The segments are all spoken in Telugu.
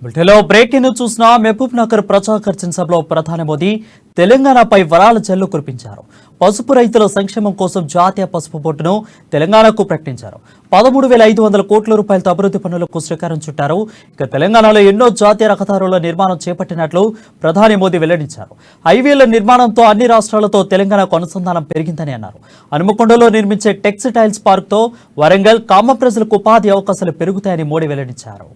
బులెటిన్లో బ్రేకింగ్ న్యూస్ చూసిన మహబూబ్ నగర్ ప్రజాకర్షణ సభలో ప్రధాని మోదీ తెలంగాణపై వరాల జల్లు కురిపించారు. పసుపు రైతుల సంక్షేమం కోసం జాతీయ పసుపు బోర్డును తెలంగాణకు ప్రకటించారు. 13,500 కోట్ల రూపాయలతో అభివృద్ధి పనులకు శ్రీకారం చుట్టారు. ఇక తెలంగాణలో ఎన్నో జాతీయ రహదారుల నిర్మాణం చేపట్టినట్లు ప్రధాని మోదీ వెల్లడించారు. హైవేల నిర్మాణంతో అన్ని రాష్ట్రాలతో తెలంగాణకు అనుసంధానం పెరిగిందని అన్నారు. హనుమకొండలో నిర్మించే టెక్స్టైల్స్ పార్క్తో వరంగల్ కామ ప్రజలకు ఉపాధి అవకాశాలు పెరుగుతాయని మోడీ వెల్లడించారు.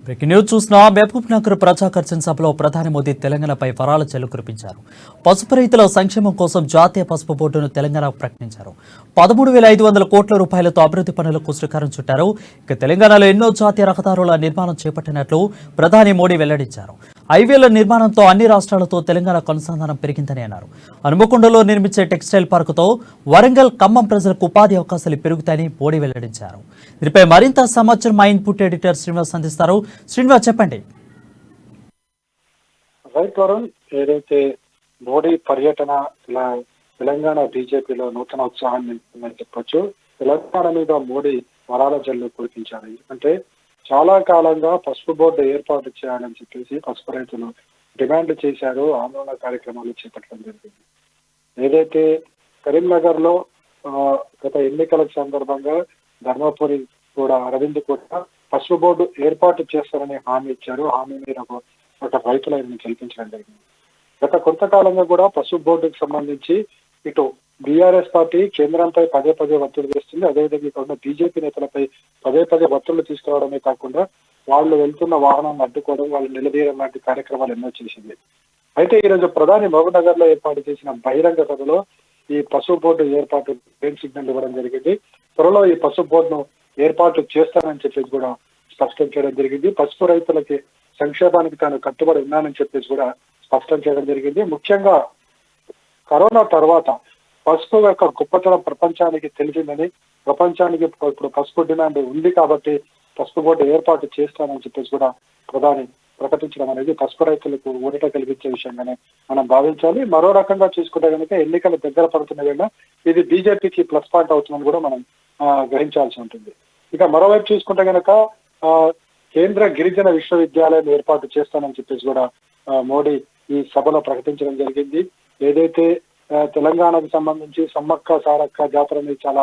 బ్రేకింగ్ న్యూస్ చూసిన మహబూబ్ నగర్ ప్రజాకర్షణ సభలో ప్రధాని మోదీ తెలంగాణపై వరాల జల్లు కురిపించారు. పసుపు రైతుల సంక్షేమం కోసం జాతీయ పసుపు బోర్డును తెలంగాణ ప్రకటించారు. 13,500 కోట్ల రూపాయలతో అభివృద్ధి పనులకు శ్రీకారం చుట్టారు. ఇక తెలంగాణలో ఎన్నో జాతీయ రహదారుల నిర్మాణం చేపట్టినట్లు ప్రధాని మోడీ వెల్లడించారు. హైవేల నిర్మాణంతో అన్ని రాష్ట్రాలతో తెలంగాణకు అనుసంధానం పెరిగిందని అన్నారు. హనుమకొండలో నిర్మించే టెక్స్టైల్ పార్కుతో వరంగల్ ఖమ్మం ప్రజలకు ఉపాధి అవకాశాలు పెరుగుతాయని మోడీ వెల్లడించారు. దీనిపై మరింత సమాచారం మా ఇన్పుట్ ఎడిటర్ శ్రీనివాస్ అందిస్తారు. శ్రీనివాస్ చెప్పండి. రైట్ వరుణ్, ఏదైతే మోడీ పర్యటన ఇలా తెలంగాణ బీజేపీలో నూతన ఉత్సాహాన్ని నింపుతుందని చెప్పొచ్చు. తెలంగాణ మీద మోడీ వరాల జల్లు కురిపించారు. ఎందుకంటే చాలా కాలంగా పసుపు బోర్డు ఏర్పాటు చేయాలని చెప్పేసి పసుపు రైతులు డిమాండ్ చేశారు. ఆందోళన కార్యక్రమాలు చేపట్టడం జరిగింది. ఏదైతే కరీంనగర్ లో గత ఎన్నికల సందర్భంగా ధర్మపురి కూడా అరవింద్ కూడా పసుపు బోర్డు ఏర్పాటు చేస్తారని హామీ ఇచ్చారు. హామీ మీద ఒక రైతులను గెలిపించడం జరిగింది. గత కొంతకాలంగా కూడా పసుపు బోర్డుకు సంబంధించి ఇటు బీఆర్ఎస్ పార్టీ కేంద్రంపై పదే పదే ఒత్తిడి చేస్తుంది. అదేవిధంగా ఇక్కడ బీజేపీ నేతలపై పదే పదే ఒత్తిళ్లు తీసుకురావడమే కాకుండా వాళ్ళు వెళ్తున్న వాహనాన్ని అడ్డుకోవడం, వాళ్ళు నిలదీయడం లాంటి కార్యక్రమాలు ఎన్నో చేసింది. అయితే ఈరోజు ప్రధాని మహబూబ్ నగర్ లో ఏర్పాటు చేసిన బహిరంగ సభలో ఈ పసుపు బోర్డు ఏర్పాటు గ్రీన్ సిగ్నల్ ఇవ్వడం జరిగింది. త్వరలో ఈ పసుపు బోర్డును ఏర్పాటు చేస్తానని చెప్పేసి కూడా స్పష్టం చేయడం జరిగింది. పసుపు రైతులకి సంక్షేమానికి తాను కట్టుబడి ఉన్నానని చెప్పేసి కూడా స్పష్టం చేయడం జరిగింది. ముఖ్యంగా కరోనా తర్వాత పసుపు యొక్క గొప్పతనం ప్రపంచానికి తెలిసిందని, ప్రపంచానికి ఇప్పుడు పసుపు డిమాండ్ ఉంది కాబట్టి పసుపు బోర్డు ఏర్పాటు చేస్తానని చెప్పేసి కూడా ప్రధాని ప్రకటించడం అనేది పసుపు రైతులకు ఊరట కలిగించే విషయంగానే మనం భావించాలి. మరో రకంగా చూసుకుంటే కనుక ఎన్నికలు దగ్గర పడుతున్న వేళ ఇది బీజేపీకి ప్లస్ పాయింట్ అవుతుందని కూడా మనం గ్రహించాల్సి ఉంటుంది. ఇక మరోవైపు చూసుకుంటే కనుక కేంద్ర గిరిజన విశ్వవిద్యాలయం ఏర్పాటు చేస్తానని చెప్పేసి కూడా మోడీ ఈ సభలో ప్రకటించడం జరిగింది. ఏదైతే తెలంగాణకు సంబంధించి సమ్మక్క సారక్క జాతర అనేది చాలా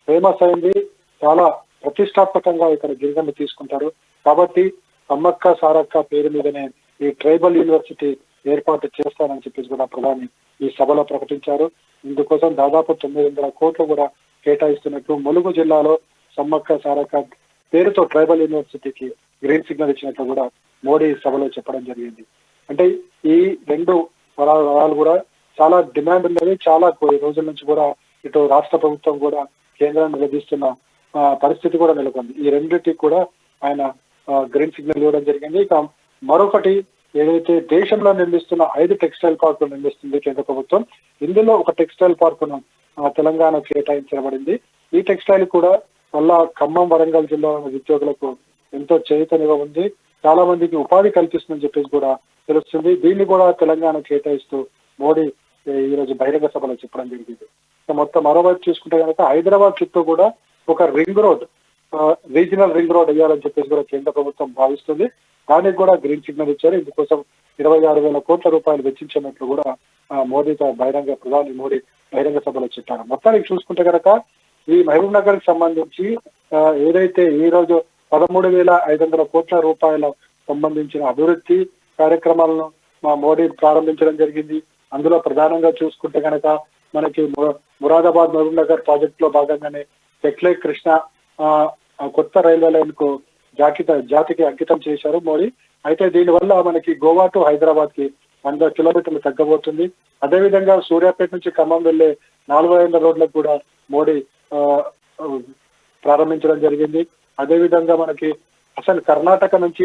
ఫేమస్ అయింది. చాలా ప్రతిష్టాత్మకంగా ఇక్కడ గిరిజనులు తీసుకుంటారు. కాబట్టి సమ్మక్క సారక్క పేరు మీదనే ఈ ట్రైబల్ యూనివర్సిటీ ఏర్పాటు చేస్తానని చెప్పేసి కూడా ప్రధాని ఈ సభలో ప్రకటించారు. ఇందుకోసం దాదాపు 900 కోట్లు కూడా కేటాయిస్తున్నట్లు, ములుగు జిల్లాలో సమ్మక్క సారక్క పేరుతో ట్రైబల్ యూనివర్సిటీకి గ్రీన్ సిగ్నల్ ఇచ్చినట్లు కూడా మోడీ సభలో చెప్పడం జరిగింది. అంటే ఈ రెండు వరాలు కూడా చాలా డిమాండ్ ఉన్నది. చాలా రోజుల నుంచి కూడా ఇటు రాష్ట్ర ప్రభుత్వం కూడా కేంద్రాన్ని నిలదీస్తున్న పరిస్థితి కూడా నెలకొంది. ఈ రెండింటికి కూడా ఆయన గ్రీన్ సిగ్నల్ ఇవ్వడం జరిగింది. ఇక మరొకటి ఏదైతే దేశంలో నిర్మిస్తున్న 5 టెక్స్టైల్ పార్కులు నిర్మిస్తుంది కేంద్ర ప్రభుత్వం. ఇందులో ఒక టెక్స్టైల్ పార్కును తెలంగాణ కేటాయించబడింది. ఈ టెక్స్టైల్ కూడా వల్ల ఖమ్మం, వరంగల్ జిల్లా ఉద్యోగులకు ఎంతో చేయూతనివ్వ ఉంది. చాలా మందికి ఉపాధి కల్పిస్తుందని చెప్పేసి కూడా తెలుస్తుంది. దీన్ని కూడా తెలంగాణ కేటాయిస్తూ మోడీ ఈ రోజు బహిరంగ సభలో చెప్పడం జరిగింది. మొత్తం మరోవైపు చూసుకుంటే కనుక హైదరాబాద్ చుట్టూ కూడా ఒక ring road, regional ring road వేయాలని చెప్పేసి కూడా కేంద్ర ప్రభుత్వం భావిస్తుంది. దానికి కూడా గ్రీన్ సిగ్నల్ ఇచ్చారు. ఇందుకోసం 26,000 కోట్ల రూపాయలు వెచ్చించినట్లు కూడా ప్రధాని మోడీ బహిరంగ సభలో చెప్పారు. మొత్తానికి చూసుకుంటే కనుక ఈ మహబూబ్ నగర్ కి సంబంధించి ఏదైతే ఈ రోజు 13,500 కోట్ల రూపాయల సంబంధించిన అభివృద్ధి కార్యక్రమాలను మోడీ ప్రారంభించడం జరిగింది. అందులో ప్రధానంగా చూసుకుంటే కనుక మనకి మురాదాబాద్ మహబూబ్ నగర్ ప్రాజెక్ట్ లో భాగంగానే చెక్లే కృష్ణ కొత్త రైల్వే లైన్ కు జాతికి అంకితం చేశారు మోడీ. అయితే దీనివల్ల మనకి గోవా టు హైదరాబాద్ కి 100 కిలోమీటర్లు తగ్గబోతుంది. అదేవిధంగా సూర్యాపేట నుంచి ఖమ్మం వెళ్లే 400 రోడ్లకు కూడా మోడీ ప్రారంభించడం జరిగింది. అదేవిధంగా మనకి కర్ణాటక నుంచి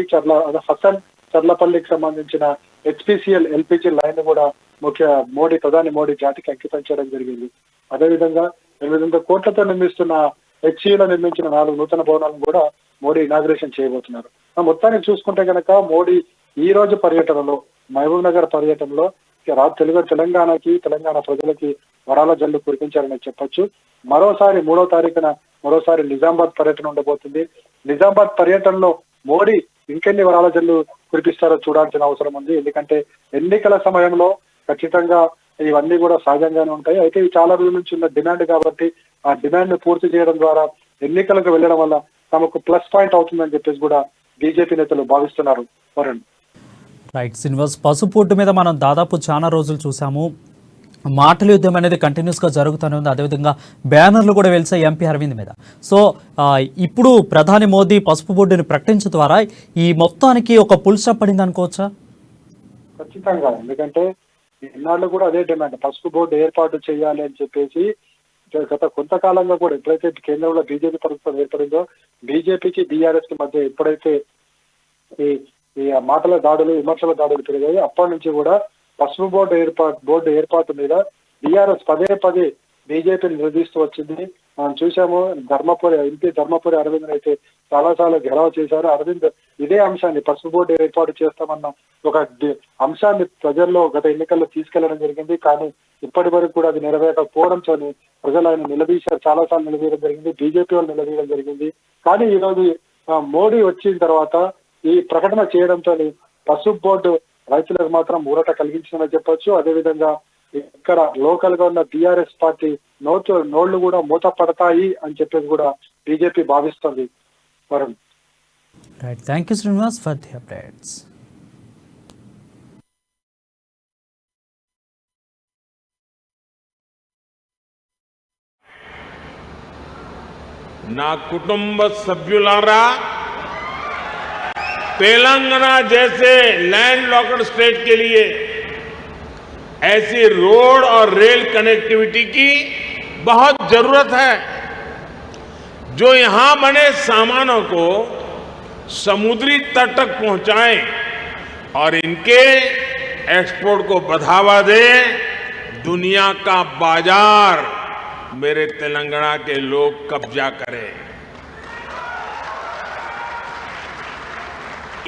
చర్లపల్లికి సంబంధించిన HPCL LPG లైన్ కూడా ప్రధాని మోడీ జాతికి అంకితం చేయడం జరిగింది. అదేవిధంగా 800 కోట్లతో నిర్మిస్తున్న HCL నిర్మించిన 4 నూతన భవనాలను కూడా మోడీ ఇనాగ్రేషన్ చేయబోతున్నారు. మొత్తానికి చూసుకుంటే కనుక మోడీ ఈ రోజు పర్యటనలో మహబూబ్ నగర్ పర్యటనలో తెలంగాణ ప్రజలకి వరాల జల్లు కురిపించారని చెప్పొచ్చు. మరోసారి 3వ తారీఖున నిజామాబాద్ పర్యటన ఉండబోతుంది. నిజామాబాద్ పర్యటనలో మోడీ ఇంకెన్ని వరాల జల్లు కురిపిస్తారో చూడాల్సిన అవసరం ఉంది. ఎందుకంటే ఎన్నికల సమయంలో ఖచ్చితంగా ఇవన్నీ కూడా సహజంగానే ఉంటాయి. అయితే ఇవి చాలా రోజుల నుంచి ఉన్న డిమాండ్ కాబట్టి ఆ డిమాండ్ ను పూర్తి చేయడం ద్వారా ఎన్నికలకు వెళ్లడం వల్ల తమకు ప్లస్ పాయింట్ అవుతుందని చెప్పేసి కూడా బీజేపీ నేతలు భావిస్తున్నారు. వరుణ్, రైట్ శ్రీనివాస్, పసుపోటు మీద మనం దాదాపు చాలా రోజులు చూసాము. మాటల యుద్ధం అనేది కంటిన్యూస్గా జరుగుతూనే ఉంది. అదేవిధంగా బ్యానర్లు కూడా వెలిసాయి ఎంపీ అరవింద్ మీద. సో ఇప్పుడు ప్రధాని మోదీ పసుపు బోర్డుని ప్రకటించడం ద్వారా ఈ మొత్తానికి ఒక పుల్ స్టాప్ పడింది అనుకోవచ్చా? ఖచ్చితంగా. ఎందుకంటే ఇన్నాళ్ళు కూడా అదే డిమాండ్, పసుపు బోర్డు ఏర్పాటు చేయాలి అని చెప్పేసి గత కొంతకాలంగా కూడా ఎప్పుడైతే కేంద్రంలో బీజేపీ ప్రభుత్వం ఏర్పడిందో బీజేపీకి బీఆర్ఎస్ కి మధ్య ఎప్పుడైతే ఈ మాటల దాడులు విమర్శల దాడులు పెరిగాయి అప్పటి నుంచి కూడా పసుపు బోర్డు ఏర్పాటు మీద బీఆర్ఎస్ పదే బీజేపీని నిలదీస్తూ వచ్చింది. మనం చూసాము ఎంపీ ధర్మపురి అరవింద్ అయితే చాలాసార్లు ఘెరావ్ చేశారు. అరవింద్ ఇదే అంశాన్ని పసుపు బోర్డు ఏర్పాటు చేస్తామన్న ఒక అంశాన్ని ప్రజల్లో గత ఎన్నికల్లో తీసుకెళ్లడం జరిగింది. కానీ ఇప్పటి వరకు కూడా అది నెరవేరకపోవడంతో ప్రజలు ఆయన నిలదీశారు, చాలాసార్లు నిలదీయడం జరిగింది, బీజేపీ వాళ్ళు నిలదీయడం జరిగింది. కానీ ఈ రోజు మోడీ వచ్చిన తర్వాత ఈ ప్రకటన చేయడంతో పసుపు బోర్డు రైతులకు మాత్రం ఊరట కలిగించిందని చెప్పొచ్చు. అదేవిధంగా ఇక్కడ లోకల్ గా ఉన్న బీఆర్ఎస్ పార్టీ నోళ్లు కూడా మూత పడతాయి అని చెప్పేసి కూడా బీజేపీ భావిస్తుంది. Varun, right, thank you Srinivas for the updates. నా కుటుంబ సభ్యులారా, तेलंगाना जैसे लैंडलॉक्ड स्टेट के लिए ऐसी रोड और रेल कनेक्टिविटी की बहुत जरूरत है जो यहां बने सामानों को समुद्री तट तक पहुंचाएं और इनके एक्सपोर्ट को बढ़ावा दे। दुनिया का बाजार मेरे तेलंगाना के लोग कब्जा करें।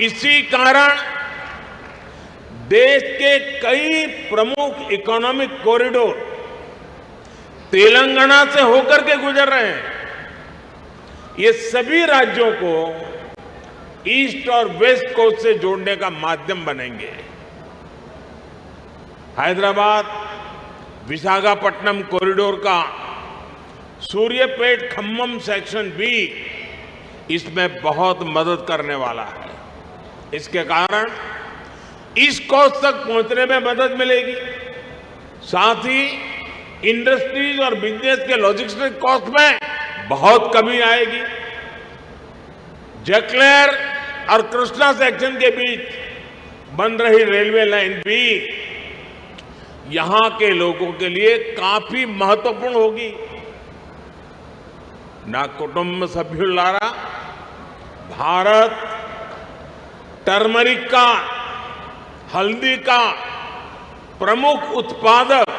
इसी कारण देश के कई प्रमुख इकोनॉमिक कॉरिडोर तेलंगाना से होकर के गुजर रहे हैं। ये सभी राज्यों को ईस्ट और वेस्ट कोस्ट से जोड़ने का माध्यम बनेंगे। हैदराबाद विशाखापट्टनम कॉरिडोर का सूर्यापेट खम्मम सेक्शन भी इसमें बहुत मदद करने वाला है। इसके कारण ईस्ट कोस्ट तक पहुंचने में मदद मिलेगी, साथ ही इंडस्ट्रीज और बिजनेस के लॉजिस्टिक कॉस्ट में बहुत कमी आएगी। जकलेर और कृष्णा सेक्शन के बीच बन रही रेलवे लाइन भी यहां के लोगों के लिए काफी महत्वपूर्ण होगी। ना कुटुंब सभ्युलारा, भारत टर्मरिक का, हल्दी का प्रमुख उत्पादक